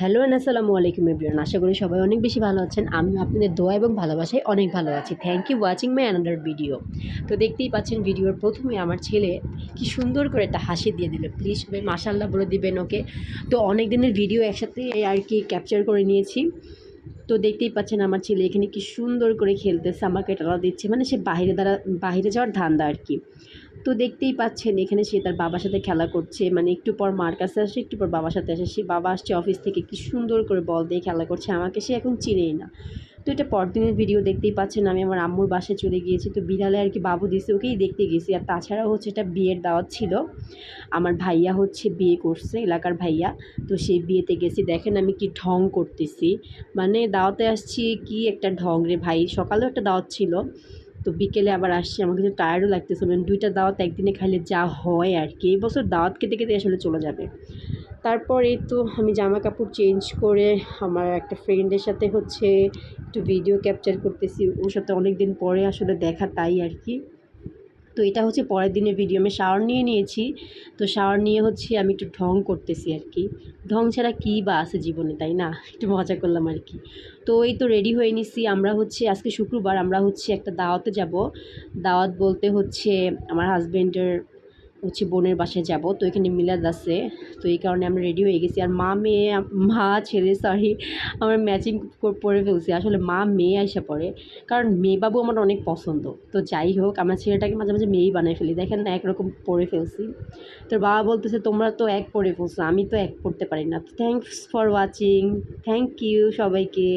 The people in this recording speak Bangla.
হ্যালো এন্ড আসসালামু আলাইকুম এভরিওয়ান। আশা করি সবাই অনেক বেশি ভালো আছেন। আমিও আপনাদের দোয়া এবং ভালোবাসায় অনেক ভালো আছি। Thank you watching my another video. তো দেখতেই পাচ্ছেন ভিডিওর প্রথমে আমার ছেলে কি সুন্দর করে একটা হাসি দিয়ে দিল। প্লিজ সবাই মাশাআল্লাহ বলে দিবেন ওকে। তো অনেক দিনের ভিডিও একসাথে আর কি ক্যাপচার করে নিয়েছি। তো দেখতেই পাচ্ছেন আমার ছেলে এখানে কি সুন্দর করে খেলতেছে, আমাকে টানা দিচ্ছে, মানে সে বাহিরে যাওয়ার ধান্দা আর কি। তো দেখতেই পাচ্ছেন এখানে সে তার বাবার সাথে খেলা করছে, মানে একটু পর মার কাছে আসে, একটু পর বাবার সাথে আসে। সে বাবা আসছে অফিস থেকে, কি সুন্দর করে বল দিয়ে খেলা করছে, আমাকে সে এখন চিনেই না। তো এটা পরদিনের ভিডিও। দেখতেই পাচ্ছেন আমি আমার আম্মুর বাসায় চলে গিয়েছি। তো বিড়ালে আর কি বাবু দিছে, ওকেই দেখতে গেছি। আর তাছাড়াও হচ্ছে এটা বিয়ের দাওয়াত ছিল, আমার ভাইয়া হচ্ছে বিয়ে করছে, এলাকার ভাইয়া। তো সেই বিয়েতে গেছি। দেখেন আমি কি ঢং করতেছি, মানে দাওয়াতে আসছি, কি একটা ঢং রে ভাই। সকালেও একটা দাওয়াত ছিল, তো বিকেলে আবার আসছি। আমার কিন্তু টায়ার্ডও লাগতেছে, মানে দুইটা দাওয়াত একদিনে খাইলে যা হয় আর কি। এই বছর দাওয়াত খেতে খেতে আসলে চলে যাবে। তারপর এই তো আমি জামা কাপড় চেঞ্জ করে আমার একটা ফ্রেন্ডের সাথে হচ্ছে একটু ভিডিও ক্যাপচার করতেছি। ওর সাথে অনেক দিন পরে আসলে দেখা, তাই আর কি। তো এটা হচ্ছে পরের দিনের ভিডিও। আমি শাওয়ার নিয়ে নিয়েছি। তো শাওয়ার নিয়ে হচ্ছে আমি একটু ঢং করতেছি আর কি। ঢং ছাড়া কী বা আছে জীবনে, তাই না? একটু মজা করলাম আর কি। তো এই তো রেডি হয়ে নিছি। আমরা হচ্ছে আজকে শুক্রবার, আমরা হচ্ছে একটা দাওয়াতে যাব। দাওয়াত বলতে হচ্ছে আমার হাজব্যান্ডের হচ্ছে বোনের বাসায় যাব। তো এখানে মিলাদ আছে। তো এই কারণে আমরা রেডি হয়ে গেছি। আর মা ছেলে সরি, আমরা ম্যাচিং পরে ফেলছি। আসলে মা মেয়ে আইসা পড়ে, কারণ মেয়ে বাবু আমার অনেক পছন্দ। তো যাই হোক, আমার ছেলেটাকে মাঝে মাঝে মেয়েই বানায় ফেলি। দেখেন না, একরকম পরে ফেলছি। তোর বাবা বলতেছে তোমরা তো এক পরে ফেলছো, আমি তো এক পড়তে পারি না। Thanks for watching. Thank you সবাইকে।